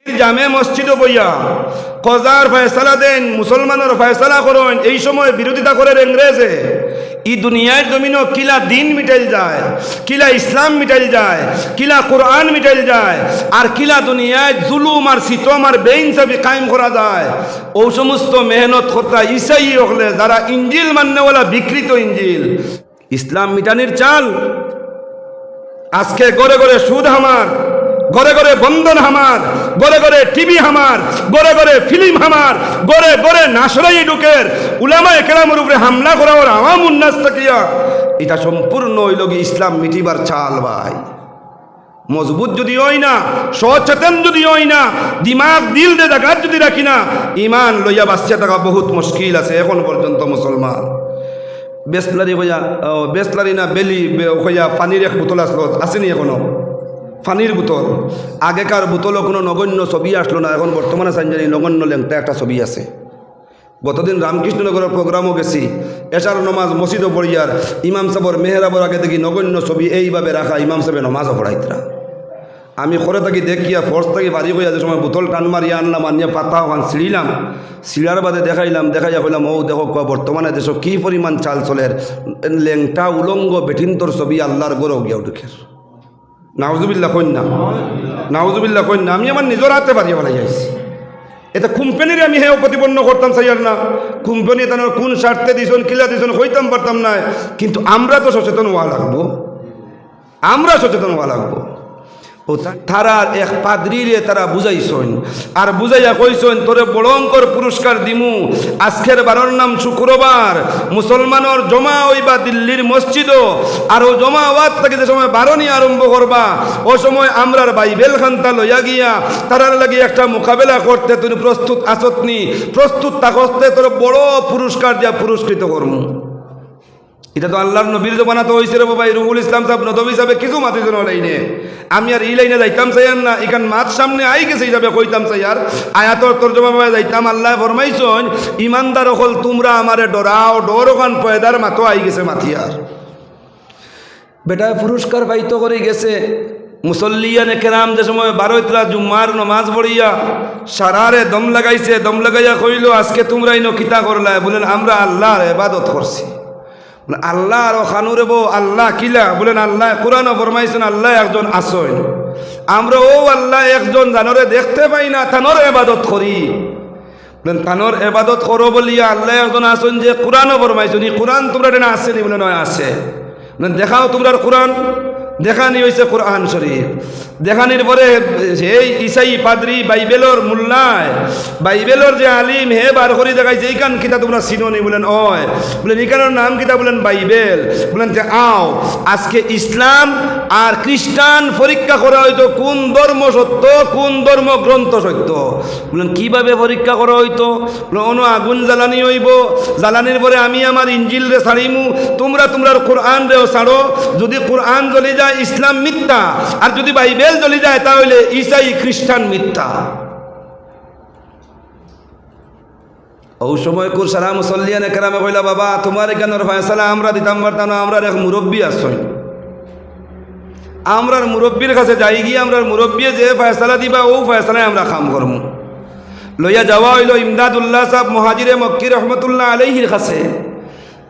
জামে মসজিদে বইয়া কজার ফয়সালা দেন, মুসলমানের ফয়সালা করেন, এই সময় বিরোধিতা করেন ইংরেজে। ই দুনিয়ার জমিনও কিলা দিন মিটাইল যায়, কিলা ইসলাম মিটাইল যায়, কিলা কোরআন মিটাইল যায়, আর কিলা দুনিয়ায় জুলুম আর সিতম আর বেইনসাফি কায়েম করা যায়। ও সমস্ত মেহনত কর্তা ইসাই হলে যারা ইঞ্জিল মান্যওয়ালা, বিকৃত ইঞ্জিল, ইসলাম মিটানির চাল আজকে গড়ে গড়ে সুদ হামার, ঘরে ঘরে বন্ধন হামার, ঘরে ঘরে টিভি হামার, ঘরে ঘরে ফিল্ম হামার, ঘরে ঘরে নাশরাই ঢুকের উলামায়ে কেরামের উপরে হামলা করা ওর আওয়াম উন্নাস তাকিয়া, এটা সম্পূর্ণ হইল কি ইসলাম মিটিবার চাল। ভাই মজবুত যদি হই না, সচেতন যদি হই না, দিমাগ দিল দে জাগাত যদি রাখি না, ইমান লইয়া বাঁচিয়া থাকা বহুত মুশকিল আছে এখন পর্যন্ত মুসলমান। বেসলারি হইয়া, বেসলারি না বেলি হইয়া পানির এক বোতল আসলো, আসেনি এখনো পানির বোতল। আগেকার বোতলও কোনো নগণ্য ছবি আসলো না, এখন বর্তমানে সাইনজানি নগণ্য লেংটা একটা ছবি আছে। গতদিন রামকৃষ্ণনগরের প্রোগ্রামও গেছি, এশার নমাজ মসজিদও পড়িয়ার ইমাম সাহেবর মেহরাবর আগে দেখি নগণ্য ছবি এইভাবে রাখা, ইমাম সাহেবে নমাজও পড়াইতরা। আমি করে থাকি দেখিয়া ফোর্স থাকি বাড়ি হইয়া যে সময় বোতল টান মারিয়া আনলাম, আনিয়া পাতা ওখান ছিঁড়িলাম, ছিঁড়ার বাদে দেখাইলাম, দেখাইয়া কইলাম ও দেখো বর্তমানে দেশ কী পরিমাণ চাল চলের, লেংটা উলঙ্গ বেঠিন্তর ছবি আল্লাহর গরও গিয়া উঠের। নাউজুবিল্লাহ কইন না, নাউজুবিল্লাহ কইন না। আমি আমার নিজের হাতে বাড়িয়ে বেলা যাইছি। এটা কোম্পানির আমি হেও প্রতিপন্ন করতাম চাইয়ার না, কোম্পানি তার কোন স্বার্থে দিছন কিলা দিছন হইতাম পারতাম না, কিন্তু আমরা তো সচেতন হওয়া লাগবো, আমরা সচেতন হওয়া লাগবো। ও তারার এক পাদ্রিরে তারা বুঝাইছেন আর বুঝাইয়া কইছেন তোরে বড়ঙ্কর পুরস্কার দিমু। আজকের বারোর নাম শুক্রবার, মুসলমানের জমা হইবা দিল্লির মসজিদও, আর ও জমা হওয়ার থেকে যে সময় বারণী আরম্ভ করবা, ও সময় আমরার বাইবেল খান্তা লইয়া গিয়া তারার লাগে একটা মোকাবেলা করতে তুমি প্রস্তুত আসতনি, প্রস্তুত থাকতে তোর বড় পুরস্কার দিয়া পুরস্কৃত করমু। এটা তো আল্লাহর নবীর জমানা তো হয়েছে রে বাবা। রুহুল ইসলাম সাহেব নদবী সাহেব কিছু মাতিস লাইনে, আমি আর এই লাইনে যাইতাম চাইয়ার না, এখান মাত সামনে আই গেছে হিসাবে কইতাম চাইয়ার আয়াতর তর্জমা যাইতাম। আল্লাহ ফরমাইছেন ইমানদার হল তোমরা আমারে ডরাও, ডর ওখান পয়দার মাতো আই গেছে মাথিয়ার। বেটায় পুরস্কার পাইতো করে গেছে। মুসল্লিয়ানে কেরাম যে সময় 12 জুম্মার নমাজ পড়িয়া সারারে দম লাগাইছে, দম লাগাইয়া কইল আজকে তোমরা ইনো কিতা করলা? বলেন আমরা আল্লাহর ইবাদত করছি। আল্লাহ আর খানুরে বো আল্লাহ কিলা? বলেন আল্লাহ কোরআন ফরমাইছেন আল্লাহ একজন আসেন, আমরা ও আল্লাহ একজন জানরে দেখতে পাই না, তানোর ইবাদত করি। বলেন তানোর ইবাদত করো বলিয়া আল্লাহ একজন আসেন যে কোরআন ফরমাইছেন, এই কোরআন তোমরা না আসেনি? বলে নয় আছে। বলেন দেখাও তোমরার কোরআন। দেখানি হয়েছে কোরআন শরীফ। দেখানির পরে সেই ইসাই পাদ্রি বাইবেলর মোল্লায়, বাইবেলর যে আলিম হে বার করে দেখাইছে এইখান কিতা তোমরা চিনোনি? বলেন অয়। বলেন এইখানের নাম কিতা? বলেন বাইবেল। বলেন যে আও আজকে ইসলাম আর খ্রিস্টান পরীক্ষা করা হইতো কোন ধর্ম সত্য, কোন ধর্ম গ্রন্থ সত্য। বলেন কিভাবে পরীক্ষা করা হইতো? বলেন আগুন জ্বালানি হইব, জ্বালানির পরে আমি আমার ইঞ্জিল রে ছাড়িমু, তোমরা তোমরার কোরআন রেও ছাড়ো। যদি কোরআন জ্বলি যায় ইসলাম মিথ্যা, আর যদি বাইবেল জ্বলি যায় তাহলে ঈসাই খ্রিস্টান মিথ্যা। ওই সময় সারা মুসল্লিয়ানে কেরামে কইলা বাবা তোমার এখানের ফয়সালা আমরা দিতাম পারতাম না, আমরা এক মুরব্বী আসছেন, আমরার মুরব্বীর কাছে যাই গিয়ে আমরার মুরব্বী যে ফয়সালা দিবা ও ফয়সালায় আমরা কাম করবো। লইয়া যাওয়া হইল ইমদাদুল্লাহ সাহেব মুহাজিরে মক্কি রহমতুল্লাহ আলাইহির কাছে।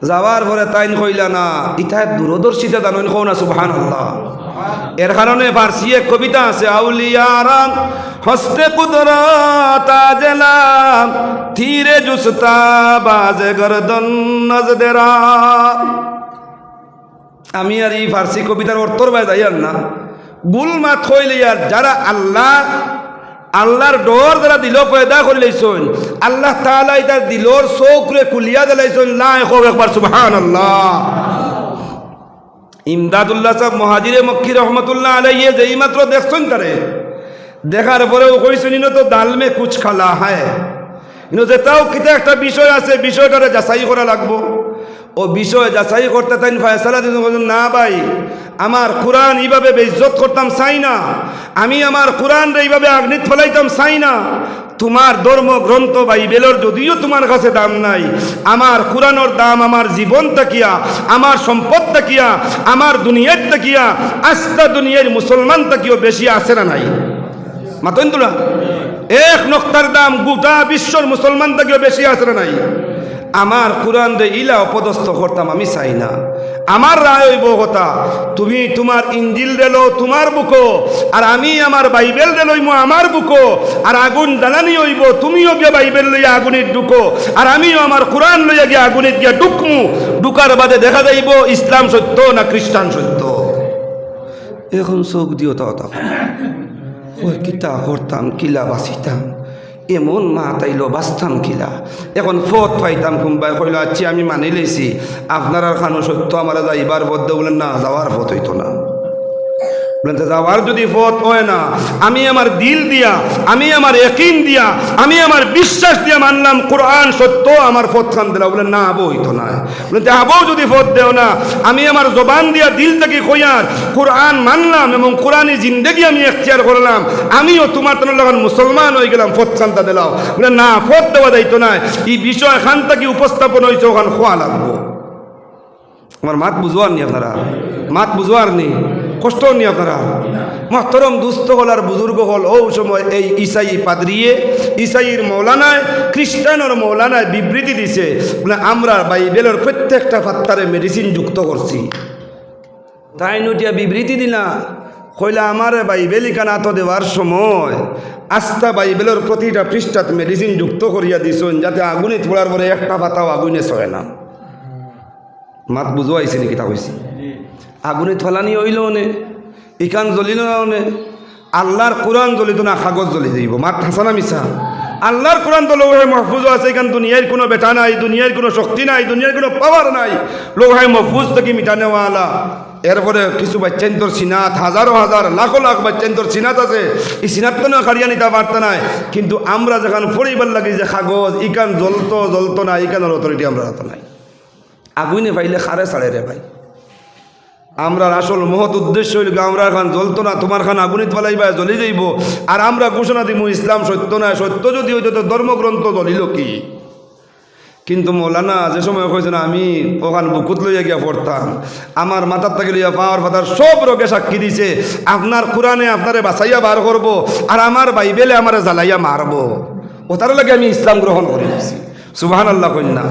যাওয়ার পরে তাইন কইলা না ইতায় দূরদর্শিতা জানেন কও না সুবহানাল্লাহ। এর কারণে ফার্সি এক কবিতা আছে, আউলিয়ারা হস্তে কুদরত আজলাম ধীরে জুসতা বাজে গর্দন নজদেরা। আমি আর এই ফার্সি কবিতার অর্থর বাই যাই আর না, গুল মাত হইলে আর যারা আল্লাহর ডর যারা দিল পয়দা করে লাইছেন, আল্লাহ তাআলা তার দিলর চোখরে কুলিয়া দিলাইছেন। লা হোক একবার সুবহানাল্লাহ। ইমদাদুল্লাহ সাহেব মুহাজিরে মক্কি রহমতুল্লাহ আলাইহি যেই মাত্র দেখছেন তারে, দেখার পরেও কইছেন ইনো তো দাল মে কুছ খালা হ্যায়, ইনো যেটাও কিতা একটা বিষয় আছে, বিষয়টারে যাচাই করা লাগবো। ও বিষয় যাচাই করতে তাই ফয়সালা দিন না ভাই আমার কোরআন এইভাবে বেইজ্জত করতাম চাই না, আমি আমার কোরআন এইভাবে আগ্নিত ফেলাইতাম চাই না। তোমার ধর্মগ্রন্থ বাইবেলের যদিও তোমার কাছে দাম নাই, আমার কোরআনের দাম আমার জীবন তাকিয়া, আমার সম্পদ তাকিয়া, আমার দুনিয়ার তাকিয়া, আস্তা দুনিয়ার মুসলমান তাকিও বেশি আছে না নাই? মাতন তোলা এক নক্তার দাম গোটা বিশ্বর মুসলমান থেকেও বেশি আছে না নাই? আমার কোরআন দে ইলা অপদস্থ করতাম আমি চাই না। আমার রায় হইব কথা, তুমি তোমার ইঞ্জিল রেলো তোমার বুকো, আর আমি আমার বাইবেল রে লইমু আমার বুকো, আর আগুন জ্বালানি হইব তুমিও গিয়ে বাইবেল লইয়া আগুনের ঢুকো, আর আমিও আমার কোরআন লইয়া গিয়ে আগুনের গিয়া ঢুকমু। ঢুকার বাদে দেখা যাইব ইসলাম সত্য না খ্রিস্টান সত্য। এখন চোখ দিও তো ওই কিতা করতাম কিলা বাঁচিতাম, এমন মা তাইল বাঁচতাম কিলা। এখন ফত পাইতাম কোনবাই কইল আচ্ছা আমি মানি লেছি আপনার আর খানো সত্য আমার যাইবার পথ বলেন না, যাওয়ার পথ হইতো না। বলেন যাওয়ার যদি পথ হয় না, আমি আমার দিল দিয়া, আমি আমার ইয়াকিন দিয়া, আমি আমার বিশ্বাস দিয়া মানলাম কোরআন সত্য, আমার পথ খান দিলা। বলেন না আবো হইতো না। বলেন আবো যদি পথ দেও না, আমি আমার জবান দিয়া দিল থেকে কইয়ার কোরআন মানলাম এবং কোরআনী জিন্দেগি আমি এখতিয়ার করলাম, আমিও তোমার তখন যখন মুসলমান হয়ে গেলাম পথ খানটা দিলাও। বলে না পথ দেওয়া যাইতো না, এই বিষয় খান থেকে উপস্থাপন হয়েছে ওখান খোয়া লাগবো। আমার মাত বুঝোয়ার নি আপনারা, মাত বুঝোয়ার নি, কষ্ট নি আপনারা। মহতরম দুস্থ হল আর বুজুর্গ হল ও সময় এই ইসাই পাদ্রিয়ে ইসাইয়ের মৌলানায় খ্রিস্টানের মৌলানায় বিবৃতি দিছে বলে আমরা বাইবেলের প্রত্যেকটা ফাত্তারে মেডিসিন যুক্ত করছি। তাই নটিয়া বিবৃতি দিলা কইলা আমার বাইবেল ইকানা তো দেওয়ার সময় আস্থা বাইবেলের প্রতিটা পৃষ্ঠাত মেডিসিন যুক্ত করিয়া দিছেন, যাতে আগুনে ছোড়ার পরে একটা পাতাও আগুনে ছয় না। মাত বুঝো আইসি নাকি তা কইছি? আগুনে থলানি হইল নে, ইকান জ্বলিল না নে, আল্লাহর কোরআন জ্বলিত না কাগজ জ্বলি যাইব। মাত হাসানা মিশা আল্লাহর কোরআন তো লোহায় মহফুজ আছে। এখান দুনিয়ার কোনো বেটা নাই, দুনিয়ার কোনো শক্তি নাই, দুনিয়ার কোনো পাওয়ার নাই, লোহায় মহফুজ থেকে মিটানেওয়ালা। এরপরে কিছু বাচ্চান্তর সিনাত, হাজারো হাজার লাখো লাখ বাচ্চান্তর সিনাত আছে, এই সিনাত তো না কারিয়া নিতে পারত না। কিন্তু আমরা যখন পড়িবার লাগি যে কাগজ ইকান জ্বলতো না, ইকানের অথরিটি আমরা হাতে নাই। আগুনে পাইলে খারে ছাড়ে রে ভাই। আমরা আসল মহৎ উদ্দেশ্য হইল আমরা খান জ্বলতো না, তোমার খান আগুনে পালাইবা জ্বলে যাইব, আর আমরা ঘোষণা দিব ইসলাম সত্য না। সত্য যদি হইতো তো ধর্মগ্রন্থ জ্বলিল কি? কিন্তু মৌলানা যে সময় কইছেন আমি ওখান বুকুত লইয়া গিয়া পড়তাম, আমার মাথার থেকে লইয়া পাওয়ার ফাতার সব রোগে সাক্ষী দিছে আপনার কোরআনে আপনারে বাঁচাইয়া বার করব, আর আমার বাইবেলে আমারে জ্বালাইয়া মারব। ও তার লাগে আমি ইসলাম গ্রহণ করে নিছি। সুবহানাল্লাহ কইনা।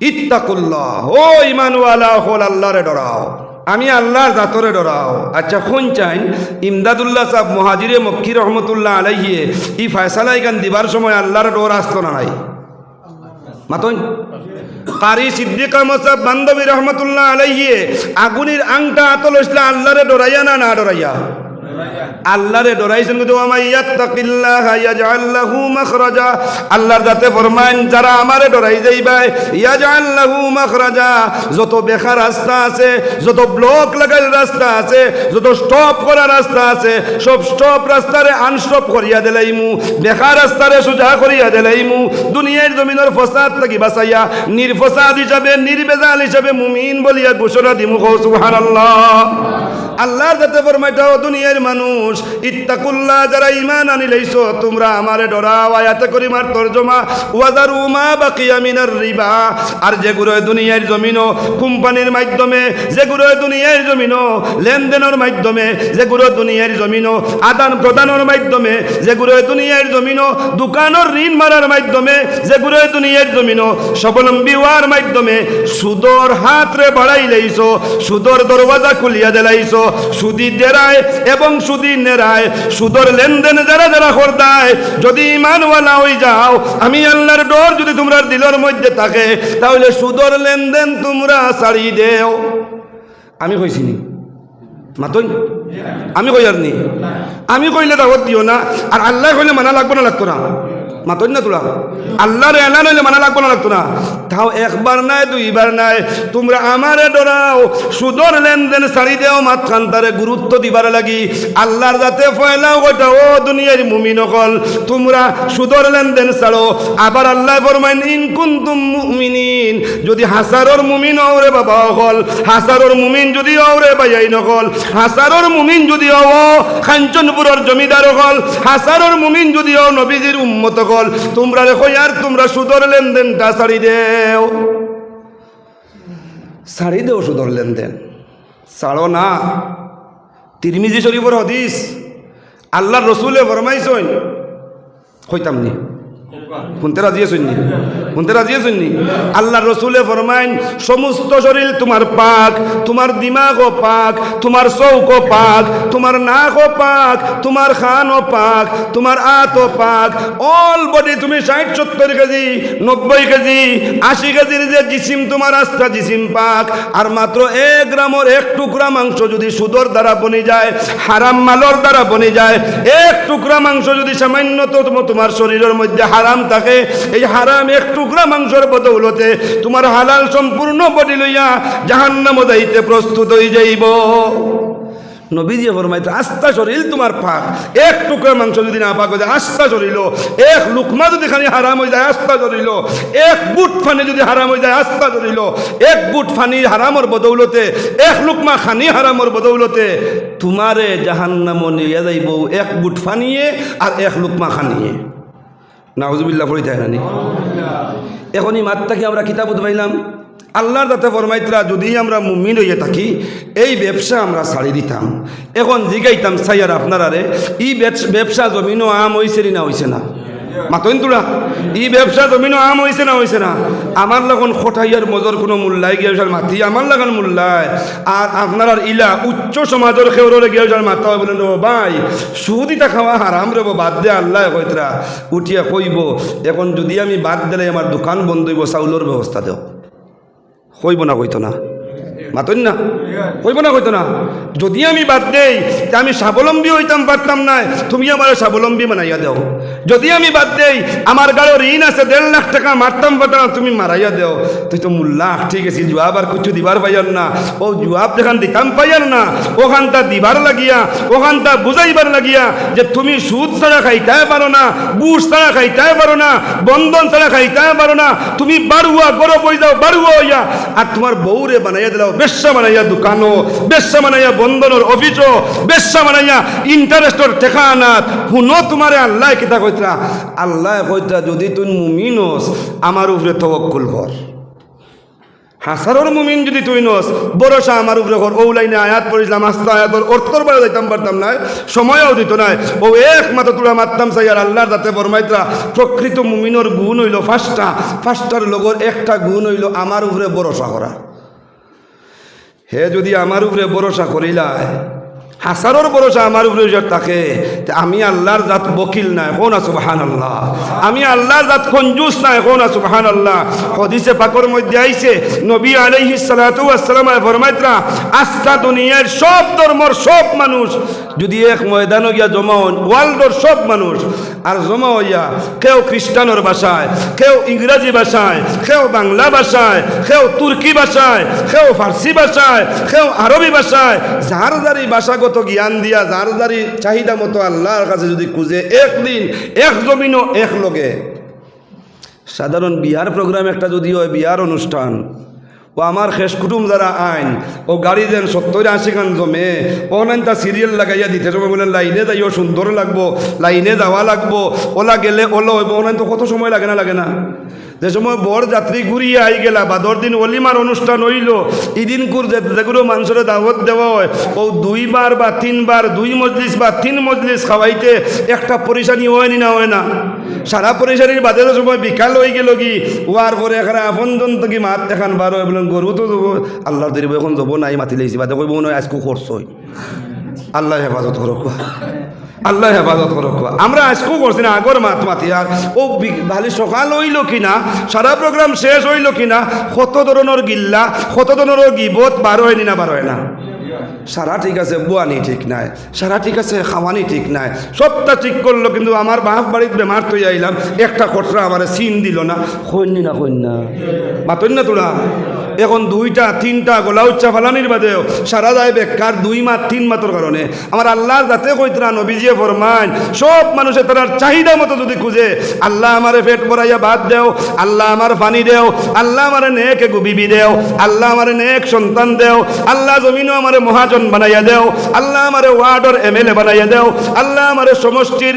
ইত্তাকুল্লাহ, ও ইমানওয়ালা হল আল্লাহরে ডরাও, আমি আল্লাহর জাতরে ডরাও। আচ্ছা কোন চাইন ইমদাদুল্লাহ সাহেব মুহাজিরে মক্কি রহমতুল্লাহ আলাইহিয়ে ই ফয়সালা ইগান দিবার সময় আল্লাহর ডর আসতো না নাই? মাতন কারি সিদ্দিকা মুসাব বান্ধবী রহমতুল্লাহ আলাইহিয়ে আগুনের আংটা আতল হইছিল আল্লাহরে ডরাইয়া না না ডরাইয়া? আল্লাহরে ডরাইছেন। কিন্তু আমাইয়াত্তাকিল্লাহা ইয়াজআল লাহু মাখরাজা, আল্লাহর যাতে ফরমান যারা আমারে ডরাই যাইবাই ইয়াজআল লাহু মাখরাজা, যত বেকার রাস্তা আছে, যত ব্লক লাগাইল রাস্তা আছে, যত স্টপ করা রাস্তা আছে, সব স্টপ রাস্তারে আনস্টপ করিয়া দিলাইমু, বেকার রাস্তারে সোজা করিয়া দিলাইমু। দুনিয়ার জমিনের ফসাদ থেকে বাঁচাইয়া নির্ফসাদ হিসাবে নির্বেজাল হিসাবে মুমিন বলিয়া ঘোষণা দিমু। সুবহানাল্লাহ। আল্লাহর যাতে ফরমাইটাও দুনিয়ার মানুষ ইত্তাকুল্লাহ, যারা ঈমান আনিলাইছো তোমরা আমারে ডরাও। আয়াতে করিমার তরজমা ওয়াজারু মা বাকিয়া মিনার রিবা, আর যেগুলো দুনিয়ার জমিনও কোম্পানির মাধ্যমে, যেগুলো দুনিয়ার জমিনও লেনদেনের মাধ্যমে, যেগুলো দুনিয়ার জমিনও আদান প্রদানের মাধ্যমে, যেগুলো দুনিয়ার জমিনও দোকানের ঋণ মারার মাধ্যমে, যেগুলো দুনিয়ার জমিনও স্বাবলম্বী হওয়ার মাধ্যমে সুদর হাতরে বাড়াই লাইছো, সুদর দরওয়াজা খুলিয়া দিলাইছো, সুদি দেরায় এবং সুদি নেরায়, সুদর লেনদেন যারা যারা করদায়, যদি ইমানওয়ালা হয়ে যাও, আমি আল্লাহর ডর যদি তোমরা দিলের মধ্যে থাকে, তাহলে সুদর লেনদেন তোমরা ছাড়ি দেও। আমি কইছিনি মাতই, আমি কই আর নি, আমি কইলে দাওয়াত দিও না, আর আল্লাহ কইলে মানা লাগবো না লাগতো না? মাতই না তোরা আল্লাহর এলান হইলে মানা লাগবো না লাগতো না? তাও একবার নাই দুইবার নাই, তোমরা আমারে ডরাও, সুদর লেনদেন ছাড়ি দেও, মাতখান্তারে গুরুত্ব দিবার লাগি আল্লাহর যাতে ফয়লাও গোটা। ও দুনিয়ার মুমিন হল তোমরা সুদর লেনদেন ছাড়ো। আবার আল্লাহ ফরমাইন ইন কুনতুম মুমিনিন, যদি হাসারর মুমিন ওরে বাবা হল, হাসারর মুমিন যদি ওরে বাইয়াই নকল, হাসারর মুমিন যদি ও কাঞ্চনপুরের জমিদার হল, হাসারর মুমিন যদি ও নবীজির উম্মত হল, তোমরা দেখো আর তোমরা সুদর লেনদেনটা ছাড়ি দেও, ছাড়ি দেও সুদর লেনদেন, ছাড়ো না। তিরমিজি শরীফের হাদিস, আল্লাহর রসুলে ফরমাইছেন হইতাম নি শুনতে রাজি আছেননি? শুনতে রাজি আছেননি? আল্লাহ রসুলে ফরমাইন সমস্ত শরীর তোমার পাক, তোমার দিমাগও পাক, তোমার চৌকও পাক, তোমার নাকও পাক, তোমার খানও পাক, তোমার আতও পাক। অল বডি তুমি 60-70 কেজি, 90 কেজি, 80 কেজির যে জিসিম তোমার আস্থা জিসিম পাক। আর মাত্র 1 গ্রামের 1 টুকরা মাংস যদি সুদর দ্বারা বনে যায়, হারাম মালর দ্বারা বনে যায়, 1 টুকরা মাংস যদি সামান্যতম তোমার শরীরের মধ্যে হারাম থাকে, এই হারাম 1 টুকরা মাংসের বদৌলতে তোমার হালাল সম্পূর্ণ বডি লইয়া জাহান্নামে যাইতে প্রস্তুত হয়ে যাইব। নবীজি ফরমাইতে আস্থা শরীর তোমার পাক, 1 টুকরা মাংস যদি না পাক হয়ে যায় আস্থা শরীর, 1 লুকমা যদি খানি হারাম হয়ে যায় আস্থা শরীর, 1 বুট ফানি যদি হারাম হয়ে যায় আস্থা শরীর, 1 বুট ফানি হারামর বদৌলতে, 1 লুকমা খানি হারামর বদৌলতে তোমারে জাহান্নামে নিয়ে যাইব 1 বুট ফানিয়ে আর 1 লুকমা খানিয়ে। নাউজুবিল্লাহ পড়ি তাই নানি। এখনই মাত্রাকে আমরা কিতাবত পাইলাম আল্লাহর দাতে ফরমাইতরা যদি আমরা মুমিন হইয়া থাকি এই ব্যবসা আমরা ছাড়ি দিতাম। এখন জিগাইতাম সাইয়ার আপনারারে এই ব্যবসা জমিনও আম হইছে না হইছে না? মাতইন তোরা এই ব্যবসা জমিনও আম হইছে না হইছে না? আমার লাগান খটাইয়ার মজর কোনো মূল্যায় গিয়ে মাতি আমার লাগান মূল্যায়, আর আপনার ইলা উচ্চ সমাজের খেউরে গিয়ে মাথা হয় বলেন ও ভাই সুদিটা খাওয়া হারাম রেব বাদ দে। আল্লাহ কইতরা উঠিয়া কইব এখন যদি আমি বাদ দিলে আমার দোকান বন্ধ হইব, চাউলের ব্যবস্থা দেও। কইব না কইতো না? মাতইন না? কইব না কইতো না? যদি আমি বাদ দেই আমি স্বাবলম্বী হইতাম পারতাম না, তুমি আমার স্বাবলম্বী বানাইয়া দাও। যদি আমি বাদ দেই আমার গাড়ো ঋণ আছে 1.5 লাখ টাকা মারতাম পারতাম, তুমি মারাইয়া দাও। তুই তো মূল্যা ঠিক আছে জবাব আর কিছু দিবার পাইয়ার না, ও জবাব যেখান দিতাম পাইয়ার না ওখানটা দিবার লাগিয়া ওখানটা বুঝাইবার লাগিয়া যে তুমি সুদ ছাড়া খাইতে পারো না, বুস ছাড়া খাইতে পারো না, বন্ধন ছাড়া খাইতে পারো না, তুমি বাড়ুয়া গরব হয়ে যাও বাড়ুয়া হইয়া, আর তোমার বউরে বানাইয়া দিলাও বেশ্যা বানাইয়া দোকানও, বেশ্যা বানাইয়া বন্ধনের অফিসও, বেশ্যা বানাইয়া ইন্টারেস্টর ঠেকানাত। শুনো তোমারে আল্লাহ কিতা কইতরা? আল্লাহ কইতরা যদি তুই মুমিন হস আমার উপরে তওয়াক্কুল কর। হাসারর মুমিন যদি তুই নস ভরসা আমার উপরে কর। ও লাইনে আয়াত পড়িলাম আস্তা আয়াতর অর্থর বাইরে যাইতাম পারতাম না, সময়ও দিত নাই। ও একমাত্র তোরা মারতাম চাই। আর আল্লাহর যাতে ফরমাইতরা প্রকৃত মুমিনের গুণ হইল 5টা, 5টার লগর একটা গুণ হইল আমার উপরে ভরসা করা। হে যদি আমার উপরে ভরসা করিলায় হাসারর ভরসা আমার উপরে থাকে, আমি আল্লাহর জাত বকিল নাই কোন সুবহানাল্লাহ, আমি আল্লাহর জাত কঞ্জুস নাই কোন সুবহানাল্লাহ। হাদিসে পাকের মধ্যে আইছে নবী আলাইহিস সালাতু ওয়াস সালাম ফরমাইতরা আস্থা দুনিয়ার সব ধর্মের সব মানুষ যদি এক ময়দানে গিয়া জমা হন, ওয়ার্ল্ডের সব মানুষ আর জমা হইয়া কেউ খ্রিস্টানের ভাষায়, কেউ ইংরেজি ভাষায়, কেউ বাংলা ভাষায়, কেউ তুর্কি ভাষায়, কেউ ফার্সি ভাষায়, কেউ আরবি ভাষায়, যার যারি ভাষাগত জ্ঞান দিয়া যার যারি চাহিদা মতো আল্লাহর কাছে যদি খুঁজে একদিন এক জমিনও এক লগে। সাধারণ বিয়ার প্রোগ্রাম একটা যদি হয় বিয়ার অনুষ্ঠান, ও আমার শেষ কুটুম যারা আইন ও গাড়ি দেন 70-80 খান জমে ওনান তা সিরিয়াল লাগাইয়া দিতে সময় বলেন লাইনে যাইও সুন্দর লাগবো, লাইনে যাওয়া লাগবো, ওলা গেলে ওলো হইব। ওনান তো কত সময় লাগে না লাগে না? যে সময় বর যাত্রী ঘুরিয়ে আই গেলা বা 10 দিন অলিমার অনুষ্ঠান হইল, ইদিন কুর যেগুলো মানুষের দাওয়াত দেওয়া হয় ও 2 বার বা 3 বার 2 মজলিস বা 3 মজলিস খাওয়াইতে একটা পরিশানি হয়নি না হয় না? সারা পরিশানির বাদে সময় বিকাল হয়ে গেল কি ওয়ার পরে এখানে আপনজন তো কি মাত দেখান বার হয় বলেন গরু তো যাবো আল্লাহর দেরিব এখন যাবো নাই মাতি লাইছি বাদে কইব নয় আজকে খরচই। আল্লাহ হেফাজত করক, আল্লাহ হেফাজত করক। আমরা আজকেও করছি না আগর মাত মাতি আর ও ভালি সকাল হইল কিনা সারা প্রোগ্রাম শেষ হইল কিনা কত ধরনের গিল্লা কত ধরনের গিবত বার হয়নি না বার হয় না? সারা ঠিক আছে বুয়ানি ঠিক নাই, সারা ঠিক আছে খাওয়ানি ঠিক নাই, সবটা ঠিক করলো কিন্তু আমার বাপ বাড়ির বেমার তৈ আইলাম একটা খটরা আমার সিন দিল না। কন্যা না কন্যা মাতন না তোরা এখন 2টা 3টা গোলা উচ্চা ফালানির বাদেও সারা যায় বেকার 2 মাস 3 মাসের কারণে। আমার আল্লাহর যাতে কইতরা নবীজিয়ে ফরমান সব মানুষের তার চাহিদা মতো যদি খুঁজে আল্লাহ আমারে পেট ভরাইয়া ভাত দেও, আল্লাহ আমার পানি দেও, আল্লাহ আমারে নেক বিবি দেও, আল্লাহ আমারে নেক সন্তান দেও, আল্লাহ জমিনও আমারে মহাজন বানাইয়া দেও, আল্লাহ আমারে ওয়ার্ডর MLA বানাইয়া দেও, আল্লাহ আমারে সমষ্টির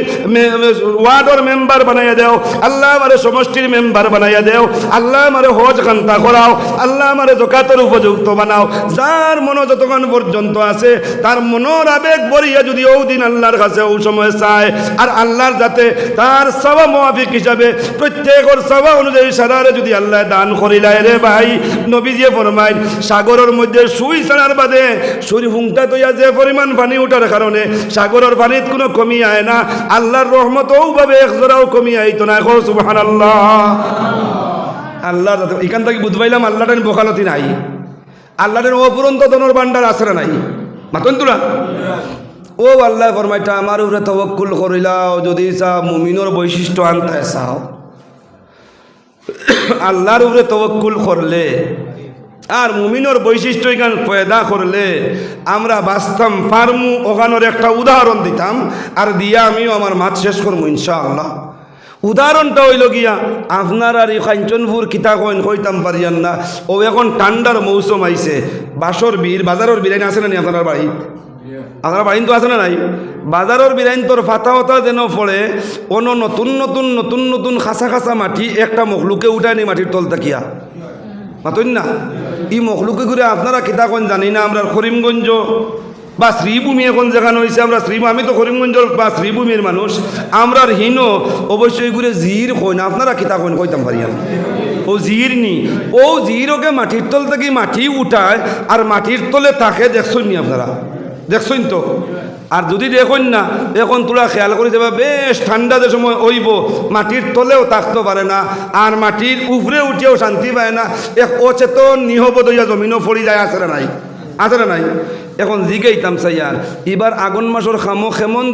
ওয়ার্ডর মেম্বার বানাইয়া দেও, আল্লাহ আমারে সমষ্টির মেম্বার বানাইয়া দেও, আল্লাহ আমারে হজ খান্তা করাও, আল্লাহ আমারে যাকাতের উপযুক্ত বানাও। যার মন যতক্ষণ পর্যন্ত আছে তার মনের আবেগ বরিয়া যদি ও দিন আল্লাহর কাছে ও সময় চায়, আর আল্লাহর যাতে তার সওয়া মুআফিক হিসাবে প্রত্যেকের সওয়া অনুযায়ী সারারে যদি আল্লাহ দান করিলায় রে ভাই, নবীজি ফরমায় সাগরের মধ্যে সুই ছাড়ার বাদে সুই হুংটা তৈয়া যে পরিমাণ পানি ওঠার কারণে সাগরের পানির কোনো কমি আয় না, আল্লাহর রহমত ওভাবে একজোড়াও কমি আইতো না। সুবহানাল্লাহ। আল্লাহ এখান থেকে বুঝ পাইলাম আল্লাহটার বকালতি নাই, আল্লাহর অপুরন্ত ধনের ভান্ডার আছে না নাই, মাতন তোরা ও আল্লাহ ফরমাইটা আমার উপরে তাওয়াক্কুল করিলাও, যদি চাও মুমিনের বৈশিষ্ট্য আনতে চাও, আল্লাহর উপরে তাওয়াক্কুল করলে আর মুমিনের বৈশিষ্ট্য এখান পয়দা করলে আমরা বাস্তব পারমু। ওখানের একটা উদাহরণ দিতাম আর দিয়া আমিও আমার মাছ শেষ করবো ইনশাআল্লাহ। উদাহরণটা হইল গিয়া আপনার আর এই কাঞ্চনপুর কিতা কইন কইতাম পারিয়ান না, ও এখন ঠান্ডার মৌসুম আইছে, বাসর বীর বাজারের বিরাইন আছে না নি আপনার বাড়ি? আপনার বাড়ি তো আছে না নাই? বাজারের বিরাইন তোর ফাতা হতা যেন পড়ে অন্য নতুন নতুন নতুন নতুন খাসা খাসা মাটি একটা মখলুকে উঠায় নি মাটির তল তাকিয়া, মাতন না? ই মখলুকে ঘুরে আপনারা কিতা কইন জানি না। আমরা করিমগঞ্জ বা শ্রীভূমি এখন যেখানে হয়েছে, আমরা আমি তো করিমগঞ্জের বা শ্রীভূমির মানুষ, আমরার হীন অবশ্যই ঘুরে জির কই না, আপনারা কিতা কইন কইতাম পারিয়ান ও জির নি, ও জিরকে মাটির তল থেকে মাটি উঠায় আর মাটির তলে তাকে দেখছেন নি আপনারা? দেখছেন তো? আর যদি দেখুন না এখন তোরা খেয়াল করে যাবা, বেশ ঠান্ডা যে সময় হইব মাটির তলেও থাকতে পারে না আর মাটির উপরে উঠেও শান্তি পায় না, এক অচেতন নিহবদ হইয়া জমিনও পড়ি যায়, আছে না নাই? আছে না নাই? এখন জিগাইতাম চাইয়ার এবার আগুন মাসের খামো খেমন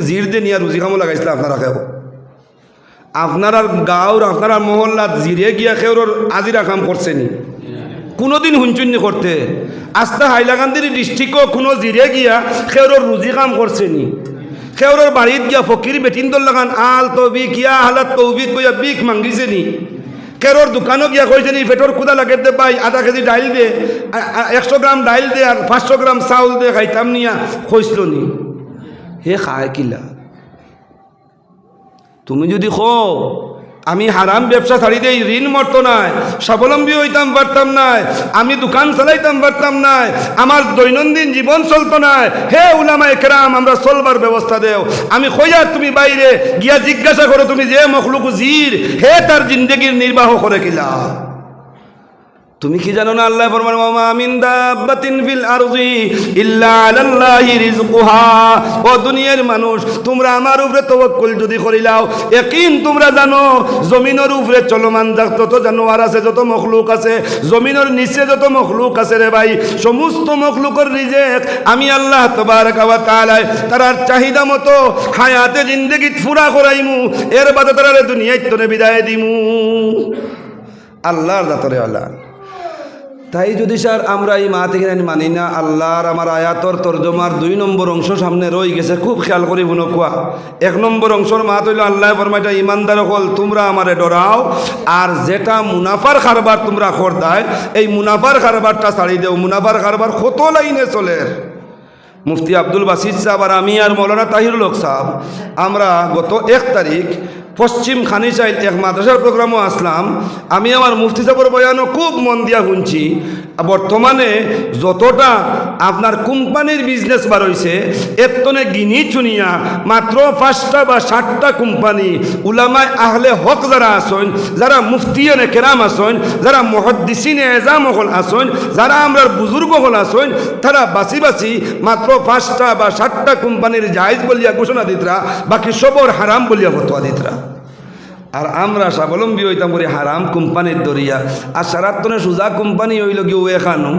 জির দিয়ে নিয়ে রুজি খামো লাগাইছিল আপনারা কেউ? আপনার গাঁর আপনার মহল্লাত জিরে গিয়া খেউর আজিরা কাম করছে নি? কোনোদিন হুঞ্চুন্নি করতে? আস্তা হাইলাকান্দির ডিস্ট্রিক্টও কোনো জিরে গিয়া খেউর রুজি কাম করছে নি? খেউর বাড়িত গিয়া ফকির বেটিন্দর লাগান আল তৌবিক ইয়া হালাত তৌবিক কইয়া বিক মাঙ্গিছে নি? কেরোর দোকানও গিয়া কইছে নি পেটর কুদা লাগাইতে পাই আধা কেজি ডাইল দে, 100 গ্রাম ডাইল দে আর 500 গ্রাম চাউল দে খাইতাম নিয়া কইছিল নি? হে খায় কিলা? তুমি যদি খো আমি হারাম ব্যবসা ছাড়ি দেই, ঋণ মরতো নাই, স্বাবলম্বী হইতাম পারতাম নাই, আমি দোকান চালাইতাম পারতাম নাই, আমার দৈনন্দিন জীবন চলতো নাই, হে উলামায়ে কেরাম আমরা চলবার ব্যবস্থা দেও। আমি কইয়া তুমি বাইরে গিয়া জিজ্ঞাসা করো তুমি যে মখলুক জির হে তার জিন্দেগির নির্বাহ করে কিলা? তুমি কি জানো না আল্লাহ ফরমান ওয়া মিন দাব্বাতিন ফিল আরদি ইল্লা আলাল্লাহি রিজকুহা। ও দুনিয়ার মানুষ তোমরা আমার উপরে তাওয়াক্কুল যদি করিলাও, ইয়াকিন তোমরা জানো জমিনের উপরে চলমান যত জানোয়ার আছে, যত মখলুক আছে, জমিনের নিচে যত মখলুক আছে রে ভাই, সমস্ত মখলুকের রিজিক আমি আল্লাহ তাবারাকা ওয়া তাআলা তার চাহিদা মতো হায়াতে জিন্দেগি পুরা করাইমু, এর বাদে তারা দুনিয়ায় তোরে বিদায় দিমু। আল্লাহর দাতরে আল্লাহ। তাই যদি স্যার আমরা এই মা থেকে মানি না, আল্লাহর আমার আয়াতর তর্জমার 2 নম্বর অংশ সামনে রয়ে গেছে, খুব খেয়াল করি বুনো কোয়া। 1 নম্বর অংশর মা তৈল আল্লাহ ফরমাইটা ইমানদার হল তোমরা আমারে ডরাও, আর যেটা মুনাফার কারবার তোমরা করদায় এই মুনাফার কারবারটা ছাড়ি দেও। মুনাফার কারবার কত লাইনে চলে। মুফতি আব্দুল বাসির সাহেব আর আমি আর মৌলানা তাহিরুল হক সাহেব আমরা গত 1 তারিখ পশ্চিম খানিচাইল এক মাদ্রাসার প্রোগ্রামও আসলাম। আমি আমার মুফতি সাহেবের বয়ানও খুব মন দিয়া শুনছি। বর্তমানে যতটা আপনার কোম্পানির বিজনেস বার হয়েছে এর তনে গিনি চুনিয়া মাত্র 5টা বা 7টা কোম্পানি উলামায়ে আহলে হক যারা আসেন, যারা মুফতিয়ানে কেরাম আসেন, যারা মুহাদ্দিসিনে এজাম হল আসেন, যারা আমরার বুজুর্গ হল আসেন, তারা বাসি বাসি মাত্র 5টা বা 7টা কোম্পানির জায়েজ বলিয়া ঘোষণা দিতরা, বাকি সবর হারাম বলিয়া ফতোয়া দিতরা। আর আমরা স্বাবলম্বী হইতাম করি হারাম কোম্পানির দরিয়া। আর সারাত্তনে সোজা কোম্পানি হইল কি ও এখানো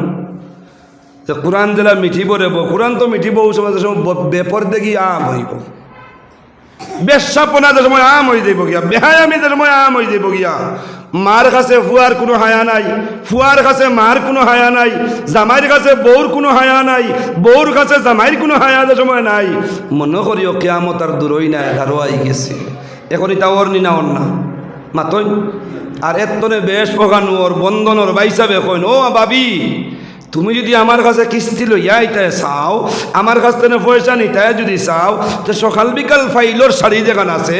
যে কোরআন জেলা মিঠিব রেব, কোরআন তো মিঠিব ও সময় বেপর দেখি আম হইব, বেশাপনা যে সময় আম হয়ে যাইব গিয়া, বেহায়ামি যে সময় আম হয়ে যাইব গিয়া। মার কাছে ফুয়ার কোনো হায়া নাই, ফুয়ার কাছে মার কোনো হায়া নাই, জামাইয়ের কাছে বউর কোনো হায়া নাই, বউর কাছে জামাইয়ের কোনো হায়া যে সময় নাই। মনে করিও কিয়ামত আর দূরই নাই, ধারো আই গেছে। এখন এটা ওর নিনা ওর না মাতই। আর এর তনে বেশ পকানো ওর বন্ধনর বাইসাবে কইন ও বাবি তুমি যদি আমার কাছে কিস্তি লইয়া ইতায় চাও, আমার কাছ থেকে পয়সা নিতায় যদি চাও, তো সকাল বিকাল ফাইলর শাড়ি যেখান আছে,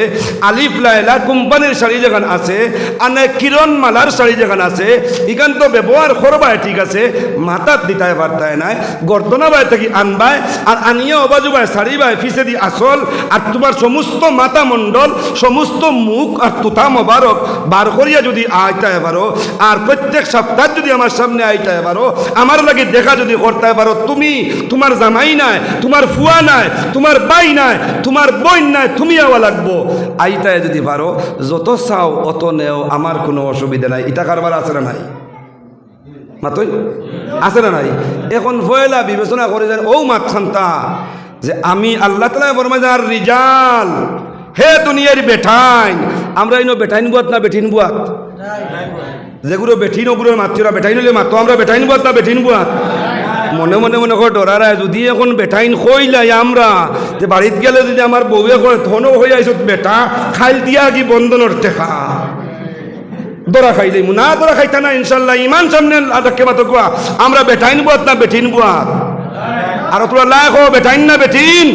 আলিফ লাইলা কোম্পানির শাড়ি যেখান আছে, আনে কিরণ মালার শাড়ি যেখান আছে, এখান তো ব্যবহার করবায় ঠিক আছে, মাথার দিতায় পারতায় নাই, গর্দনা বায় থাকি আনবায়, আর আনিয়া অবাজুবায় শাড়ি বায় ফিসে দি আসল, আর তোমার সমস্ত মাথা মণ্ডল, সমস্ত মুখ আর তুতা মোবারক বার করিয়া যদি আইতায় পারো, আর প্রত্যেক সপ্তাহ যদি আমার সামনে আইতায় পারো, আমার লাগে দেখা যদি করতে পারো, তুমি তোমার জামাই নাই, তোমার ফুয়া নাই, তোমার বাই নাই, তোমার বোন নাই, তুমি আওয়া লাগবো, আইতায় যদি পারো, যত চাও অত নেও, আমার কোনো অসুবিধা নাই। এটা কারবার আছে না নাই? মাতই আছে না নাই? এখন পয়লা বিবেচনা করে যান ও মাতখান্তা যে আমি আল্লাহ তাআলা ফরমায় আর রিজাল হে দুনিয়ার বেঠাইন, আমরা ইনো বেঠাইন বুয়াত না বেঠিন বুয়াত? যেগুলো বেঠিন ওগুলোর মাতৃরা বেঠাইন হলে মাতো, আমরা বেঠাইন বুয়াত না বেঠিন বুয়াত? মনে মনে মনে করে ডরারায় যদি এখন বেঠাইন কইলাই আমরা, যে বাড়িতে গেলে যদি আমার বউয়ে করে ধনও হয়ে আইস বেটা খাইল দিয়া কি বন্ধনের টেকা দরা খাই দিই না, দরা খাইতা না ইনশাল্লাহ, ইমান সামনে আদাকে মাতো কোয়া আমরা বেঠাইন বুয়াত না বেঠিন বুয়াত? আর তোরা লাখ বেঠাইন না বেঠিন?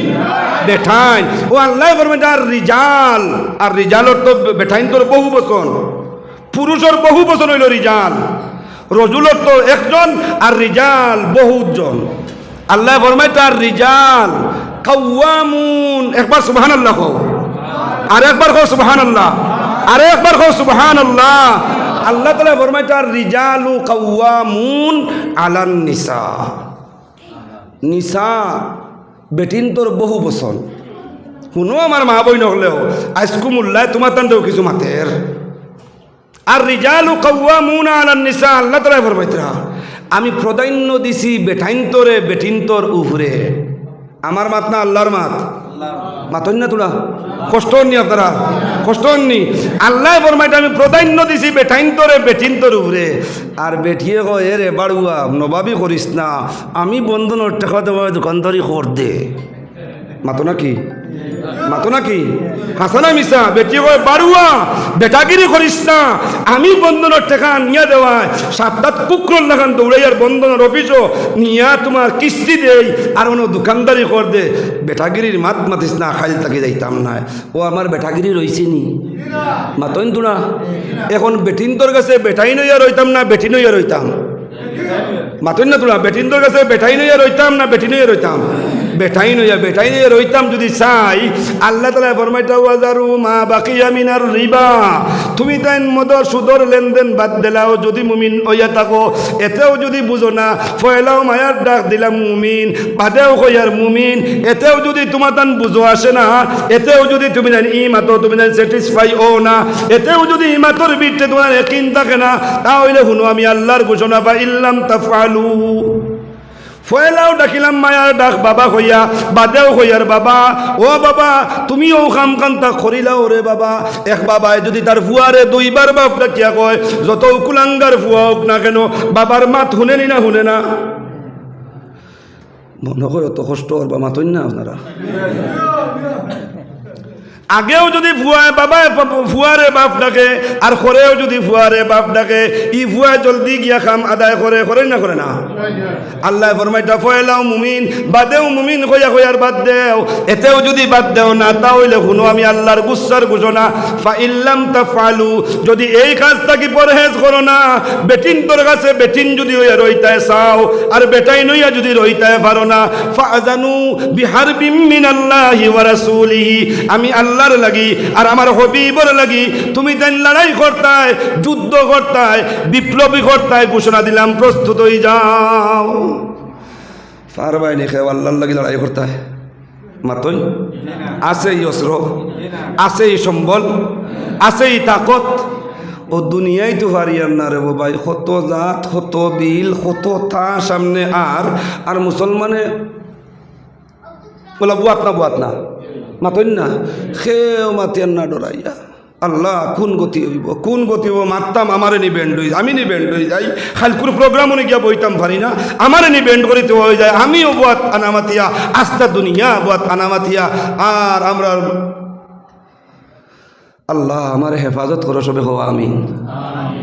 বেঠাইন। ও আল্লাহ ফরমায় আর রিজাল, আর রিজালর তো বেঠাইন তোর বহু বচন, পুরুষের বহু বচন হইল রিজাল, রজুলর তো একজন আর রিজাল বহুজন। আল্লাহ ফরমায় তার রিজাল কাওয়ামুন, একবার সুবহানাল্লাহ কও, আর একবার কও সুবহানাল্লাহ, আর একবার কও সুবহানাল্লাহ। আল্লাহ তাআলা ফরমায় তার রিজালু কাওয়ামুন আলান নিসা, নিসা বেটিন তোর বহু বচন। শুনো আমার মা বই নহলেও আজকুমুল্লাহ তোমার তান্তেও কিছু মাতের। আর রিজালু কাওয়ামুনা আলান নিসা, আল্লাহ তাআলা ফরমাইতরা আমি প্রাধান্য দিছি বেঠাইন তোরে বেঠিন তোর উপরে। আমার মাত না আল্লাহর মাত? মাতন না তোরা কষ্ট নি, আপনারা কষ্ট নি। আল্লাহ ফরমাইতে আমি প্রাধান্য দিছি বেঠাইন তোরে বেঠিন তোর উপরে। আর বেঠিয়ে কয় এ রে বাড়ুয়া নবাবি করিস না, আমি বন্ধনের টাকা দেওয়া দোকানদারি কর দে। মাতো নাকি? মাতো নাকি? হাসানা মিশা বেটি কয় বাড়ুয়া বেটাগিরি করিস না, আমি বন্ধনের টাকা নিয়ে দেওয়ায় সাতটাত কুকুর লাগান দৌড়াইয়ার বন্ধনের অফিসও নিয়া তোমার কিস্তি দেই আর অন্য দোকানদারি কর দে। বেটাগিরির মাত মাতিস না, খাইল তাকে যাইতাম না। ও আমার বেটাগিরি রইছে নি? মাতইন তোরা এখন বেটিন তোর কাছে বেটাই নইয়া রইতাম না বেটি নইয়া রইতাম? মাতইন না তোরা বেটিন তোর কাছে বেটাই নইয়া রইতাম না বেটি নইয়া রইতাম? বেটাই নইয়া রইতাম যদি চাই, আল্লাহ তাআলা ফরমাইতা ওয়াজারু মা বাকিয়া মিনার রিবা, তুমি তাই মদর সুদর লেনদেন বাদ দিলাও যদি মুমিন হইয়া থাকো, এতেও যদি বুঝো না ফয়লাও মায়ার ডাক দিলাম মুমিন, বাদেও কইয়ার মুমিন, এতেও যদি তোমার তান বুঝো আসে না, এতেও যদি তুমি জানি ইমাতো তুমি জানি স্যাটিসফাই ও না, এতেও যদি ইমাতর বিটে তোমার ইয়াকিন থাকে না, তাহলে শুনো আমি আল্লাহর ঘোষণা বা ইল্লাম তাফআলু, ফয়লাও ডাকিলাম মায়ার ডাক বাবা হইয়া, বাদেও হইয়ার বাবা, ও বাবা তুমিও খাম কান্তা করিলাও রে বাবা। এক বাবায় যদি তার ফুয়ারে দুইবার বাপ ডাকিয়া কয়, যত কুলাঙ্গার ফুয়া হোক না কেন বাবার মাত শুনেনি না শুনে না? মনে করে অত কষ্ট বা মাতই না আপনারা? আগেও যদি ফুয়ায় বাবা ফুয়ারে বাপ ডাকে, আর করেও যদি ফুয়ারে বাপ ডাকে, ই ফুয়া জলদি গিয়া খাম আদায় করে না করে না? আল্লাহ ফরমাইতা ফয়লাও মুমিন বাদেও মুমিন কইয়া কইয়ার বাদ দেও, এতেও যদি বাদ দেও না তাহলে শুনো আমি আল্লাহর গুসার ঘোষণা ফা ইল্লাম তাফআলু, যদি এই কাজটা কি পরহেজ করো না, বেটিন তোর কাছে বেটিন যদি হইয়া রইতায় চাও আর বেটাই নইয়া যদি রইতায় পারো না, ফাআযানু বিহারবিম মিনাল্লাহি ওয়া রাসূলিহি, আমি আল্লাহর লাগি আর আমার হবিবর লাগি তুমি তাই লড়াই করতায়, যুদ্ধ করতায়, বিপ্লবী করতায়, ঘোষণা দিলাম প্রস্তুত হয়ে যাও। পারবাই নি খেয়ে আল্লাহর লাগি লড়াই করতায়? মাতই আছে এই অস্ত্র, আছে এই সম্বল, আছে এই তাকত, ও দুনিয়ায় তো হারিয়ার না রে ভাই। কত জাত কত বিল কত তা সামনে, আর মুসলমানে বলা বুয়াত না মাতইন না, খেয়েও মাতিয়ার না ডরাইয়া। আল্লাহ কোন গতি হইব মারতাম আমারে নি ব্যান্ড হয়ে, আমি নি ব্যান্ড হয়ে যাই, খালকুর প্রোগ্রামও গিয়া বইতাম পারি না, আমারে নি ব্যান্ড করিতে হয়ে যায়, আমিও বুয়াত আনামাতিয়া, আস্তা দুনিয়া বুয়াত আনামাতিয়া। আর আমরা আল্লাহ আমার হেফাজত করো সবে হওয়া আমিন।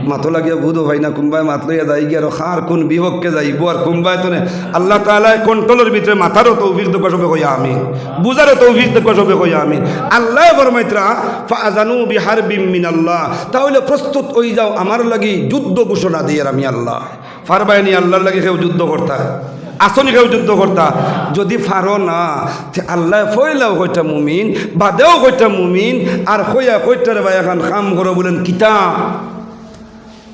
মাথো লাগিয়া বুধো ভাই না কোনবাই মাত লইয়া যাই গিয়ে আর খার কোন বিভক্ষে যাইব আর কোনবাই তো আল্লাহ তাআলা কন্ট্রোলের ভিতরে মাথারও তৌফিক দেখো সবে কইয়া আমি বুঝারও তৌফিক দেখো সবে কইয়া আমি আল্লাহ ফরমাইতরা ফাআযানু বিহারবিম মিনাল্লাহ তাহলে প্রস্তুত হই যাও আমার লাগি যুদ্ধ ঘোষণা দিয়ে আমি আল্লাহ ফারবাইনি আল্লাহর লাগি কেউ যুদ্ধ করতা আসনি কেউ যুদ্ধ করতা যদি ফারো না আল্লাহ ফইলাও কইটা মুমিন বাদেও কইটা মুমিন আর কইয়া কইটারে ভাই এখন খাম করো বলেন কিতা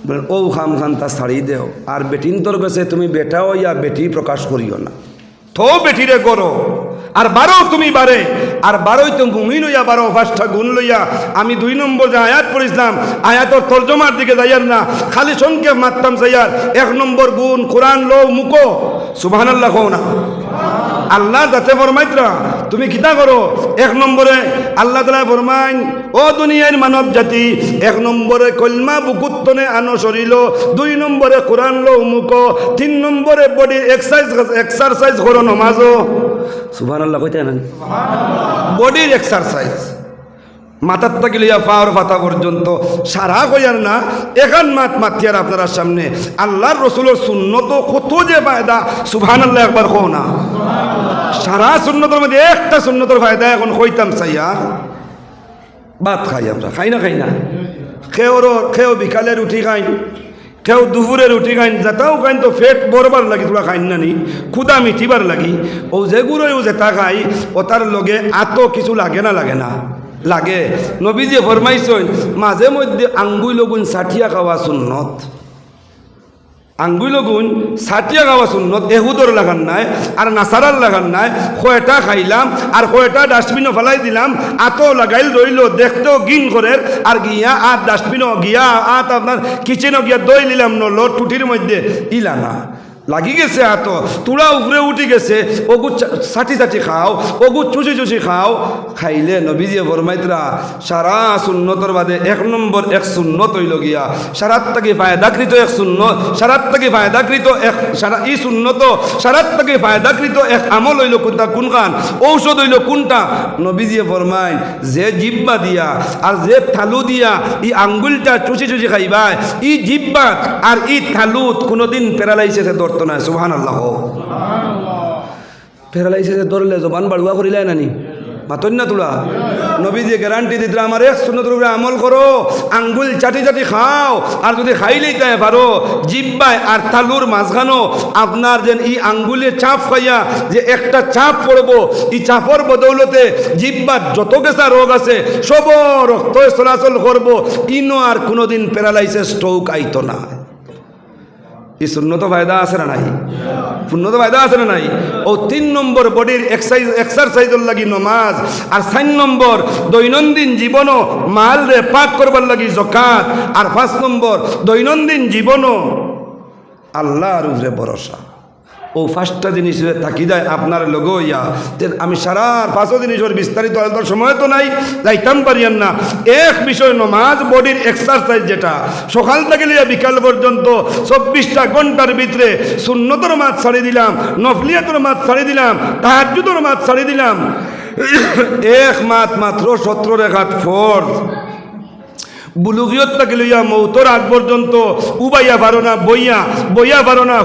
বলেন ও খাম খান তা ছাড়ি দেও আর বেটিন তোর কাছে তুমি বেটাও ইয়া বেটি প্রকাশ করিও না তো বেটিরে করো আর বারো তুমি বারে আর বারোই তো মুমিন হইয়া বারো পাঁচটা গুণ লইয়া আমি 2 নম্বর যে আয়াত পড়েছিলাম আয়াতর তর্জমার দিকে যাইয়ার না খালি সংক্ষেপ মারতাম যাইয়ার 1 নম্বর গুণ কোরআন লো মুকো সুবহানাল্লাহ কও না আল্লাহ যাতে ফরমাইতরা তুমি কিতা করো 1 নম্বরে আল্লাহ তাআলা ফরমাইন ও দুনিয়ার মানব জাতি 1 নম্বরে কলমা বুকুত্তনে আনো শরীল 2 নম্বরে কোরআন লো মুকো 3 নম্বরে বডি এক্সারসাইজ করো নামাজও সুবহানাল্লাহ কইতে না বডির এক্সারসাইজ মাথার থেকে লইয়া পাওয়ার পাতা পর্যন্ত সারা কইয়ার না এখান মাত মাতিয়ার আপনারা সামনে আল্লাহর রসুলের সুন্নত কত যে ফায়দা সুবহানাল্লাহ একবার কও না সারা সুন্নতের মধ্যে একটা সুন্নতের ফায়দা এখন কইতাম চাইয়া ভাত খাই আমরা খাই না খেও বিকালে রুটি খাই কেউ দুপুরে রুটি খাইন যেটাও খাইন তো ফেট বরবার লাগি তোরা খাইন না নি ক্ষুদা মিঠিবার লাগি ও যেগুলোও যেটা খাই ও তার লগে আতো কিছু লাগে না লাগে নবীজি ফরমাইছেন মাঝে মধ্যে আঙ্গুই লগুন সাঠিয়া খাওয়া সুন্নত আঙ্গুই লগুন সাঠিয়া খাওয়া সুন্নত এহুদর লাগান নাই আর নাসারার লাগান নাই কয়টা খাইলাম আর কয়টা ডাস্টবিনও ফেলাই দিলাম আতো লাগাইল রইল দেখতেও গিন করে আর গিয়া আর ডাস্টবিনও গিয়া আত আপনার কিচেনও গিয়া দই নিলাম নলো টুটির মধ্যে ইলা না লাগি গেছে এত তুলা উপরে উঠি গেছে ওগু সাটি খাও ওগু চুষি খাও খাইলে নবীজি ফরমাইতরা সারা সুন্নতর বাদে 1 নম্বর এক সুন্নত হইল গিয়া সারাত থেকে ফায়দাকৃত এক সুন্নত সারাত থেকে ফায়দাকৃত এক সারা ই সুন্নত সারাত থেকে ফায়দাকৃত এক আমল হইল কোনটা কোনখান ঔষধ হইল কোনটা নবীজি ফরমাইন যে জিব্বা দিয়া আর যে থালু দিয়া ই আঙ্গুলটা চুষি খাইবা ই জিব্বা আর ই থালুত কোনোদিন প্যারালাইসিসে ধরত না সুবহানাল্লাহ প্যারালাইসিসে ধরলে জবান বাড়ুয়া করিলাই নানি মাতন না তোলা নবীজি গ্যারান্টি দিতরা আমার এক সুন্নতের উপরে আমল করো আঙ্গুল চাটি খাও আর যদি খাইলেই তাই পারো জিব্বায় আর তালুর মাঝখানো আপনার যেন ই আঙ্গুলের চাপ খাইয়া যে একটা চাপ পড়বো এই চাপর বদৌলতে জিব্বার যত গেছা রোগ আছে সব রক্ত চলাচল করবো ইনো আর কোনোদিন প্যারালাইসিস স্ট্রোক আইতো না এই সুন্নত ফায়দা আছে না নাই সুন্নত ফায়দা আছে না নাই ও 3 নম্বর বডির এক্সারসাইজের লাগি নমাজ আর 4 নম্বর দৈনন্দিন জীবনও মাল রে পাক করবার লাগি যাকাত আর 5 নম্বর দৈনন্দিন জীবনও আল্লাহর উপরে ভরসা ও 5টা জিনিস থাকি যায় আপনার লগো ইয়া আমি সারা 5 জিনিসের বিস্তারিত সময় তো নাই যাইতাম পারিয়ান না এক বিষয় নমাজ বডির এক্সারসাইজ যেটা সকাল থেকে লিয়া বিকাল পর্যন্ত 24টা ঘন্টার ভিতরে সুন্নতর মাত ছাড়ি দিলাম নফলিয়াতর মাত ছাড়ি দিলাম তাহাজ্জুদের মাত ছাড়ি দিলাম এক মাত্র 17 রাকাত ফরজ বুলুগিয়ত থেকে লইয়া মৌতর আগ পর্যন্ত উবাইয়া পারো না বইয়া পারো না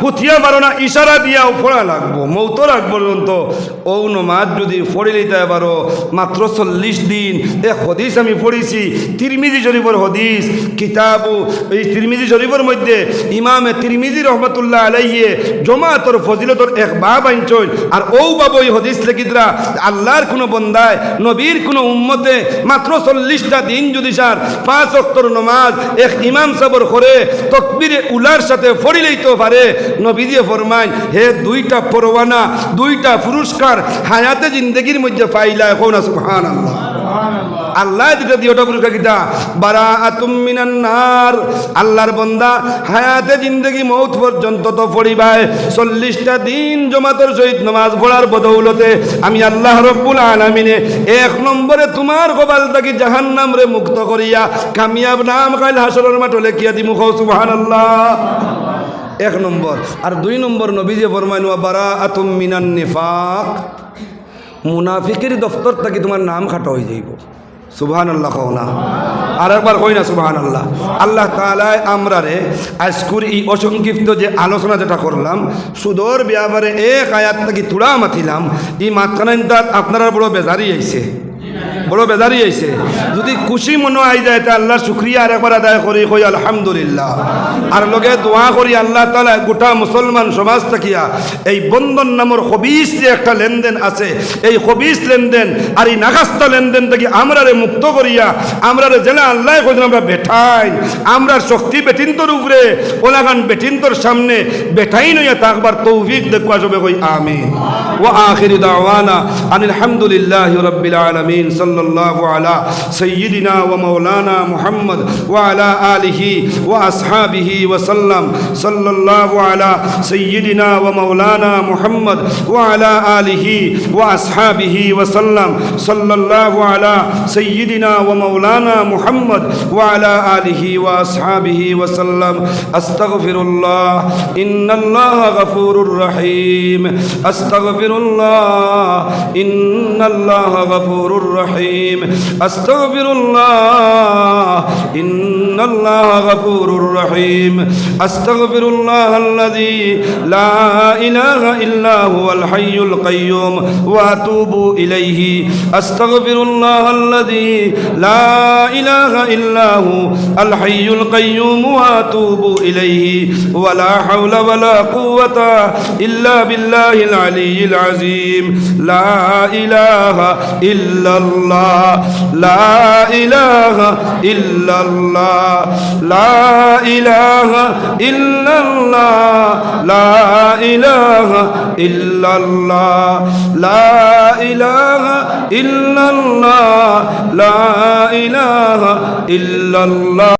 হুতিয়া পারো না ইশারা দিয়াও পড়া লাগবো মৌতর আগ পর্যন্ত ও নমাজ যদি পড়ে লইতে পারো মাত্র 40 দিন এক হদিস আমি পড়েছি তিরমিজি শরীফের হদিস কিতাবু এই তিরমিজি শরীফের মধ্যে ইমামে তিরমিজি রহমতুল্লাহ আলাইহি জমাতর ফজিলতর এক বাব আনছেন আর ও বাবু এই হদিস লেখিতরা আল্লাহর কোনো বন্দায় নবীর কোনো উম্মতে মাত্র 40টা দিন যদি 5 ওয়াক্তের নামাজ এক ইমাম সাবর করে তাকবীরে উলার সাথে পড়ি লইতে পারে নবীজি ফরমায় হে 2টা পরওয়ানা 2টা পুরস্কার হায়াতে জিন্দেগির মধ্যে পাইলা এখন সুবহানাল্লাহ আল্লাহ যেটা দিয়ে ওটা পুরস্কার কিতা বারাআতুম মিনান নার আল্লাহর বান্দা হায়াতে জিন্দেগি মৌত পর্যন্ত তো পড়িবায় 40টা দিন জমাতের সহিত নামাজ পড়ার বদৌলতে আমি আল্লাহ রব্বুল আলামিনে 1 নম্বরে তোমার কপাল থেকে জাহান্নাম রে মুক্ত করিয়া কামিয়াব নাম কাল হাসরের মাঠে লেখিয়া দিমু সুবহানাল্লাহ 1 নম্বর আর 2 নম্বর নবীজি ফরমায় ওয়া বারাআতুম মিনান নিফাক মুনাফিকের দফতর থেকে তোমার নাম খাটো হয়ে যাইব সুবহানাল্লাহ কও না, আর একবার কই না সুবহানাল্লাহ। আল্লাহ তাআলা আমরারে আজকুর এই অসংক্ষিপ্ত যে আলোচনা যেটা করলাম সুদর ব্যাপারে এক আয়াত থেকে তুলা মাতিলাম, এই মাঝখানে আপনারা বড় বেজারি আইছে, বড় বেজারি আইছে। যদি খুশি মনে আই যায় তা আল্লাহর শুকরিয়া আর একবার আদায় করি, কই আলহামদুলিল্লাহ। আর লগে দোয়া করি আল্লাহ তাআলা গোটা মুসলমান সমাজ থাকিয়া এই বন্ধন নামের খবিস যে একটা লেনদেন আছে, এই খবিস লেনদেন আর এই নাগাস্তা লেনদেন থেকে আমরারে মুক্ত করিয়া আমরারে জেলা আল্লাহ কইছেন আমরা বেঠাই, আমরার শক্তি বেটিন্তর উপরে ওলাগান বেটিন্তর সামনে বেঠাই নইয়া তাকবার তৌফিক দেখবা সবে কই আমিন। ওয়া আখির দাওয়ানা আনিল হামদুলিল্লাহি রাব্বিল আলামিন। সাল্লাল্লাহু আলা সাইয়্যিদিনা ওয়া মাওলানা মুহাম্মদ ওয়া আলা আলিহি ওয়া আসহাবিহি ওয়া সাল্লাম। সাল্লাল্লাহু আলা সাইয়্যিদিনা ওয়া মাওলানা মুহাম্মদ ওয়া আলা আলিহি ওয়া আসহাবিহি ওয়া সাল্লাম। সাল্লাল্লাহু আলা সাইয়্যিদিনা ওয়া মাওলানা মুহাম্মদ ওয়া আলা আলিহি ওয়া আসহাবিহি ওয়া সাল্লাম। আস্তাগফিরুল্লাহ ইন্নাল্লাহা গফুরুর রহিম। আস্তাগফিরুল্লাহ ইন্নাল্লাহা গফুরুর রহিম। আস্তাগফিরুল্লাহ ইন্নাল্লাহা গফুরুর রহিম। আস্তাগফিরুল্লাহ আল্লাযী লা ইলাহা ইল্লা হুয়াল হাইয়ুল কাইয়্যুম ওয়া আতুবু ইলাইহি। আস্তাগফিরুল্লাহ আল্লাযী লা ইলাহা ইল্লা হুয়াল হাইয়ুল কাইয়্যুম ওয়া আতুবু ইলাইহি ওয়া লা হাওলা ওয়া লা কুওয়াতা ইল্লা বিল্লাহিল আলিয়্যিল আযীম। লা ইলাহা ইল্লাল্লাহ লা ইলাহা ইল্লাল্লাহ লা ইলাহা ইল্লাল্লাহ লা ইলাহা ইল্লাল্লাহ লা ইলাহা ইল্লাল্লাহ লা ইলাহা ইল্লাল্লাহ।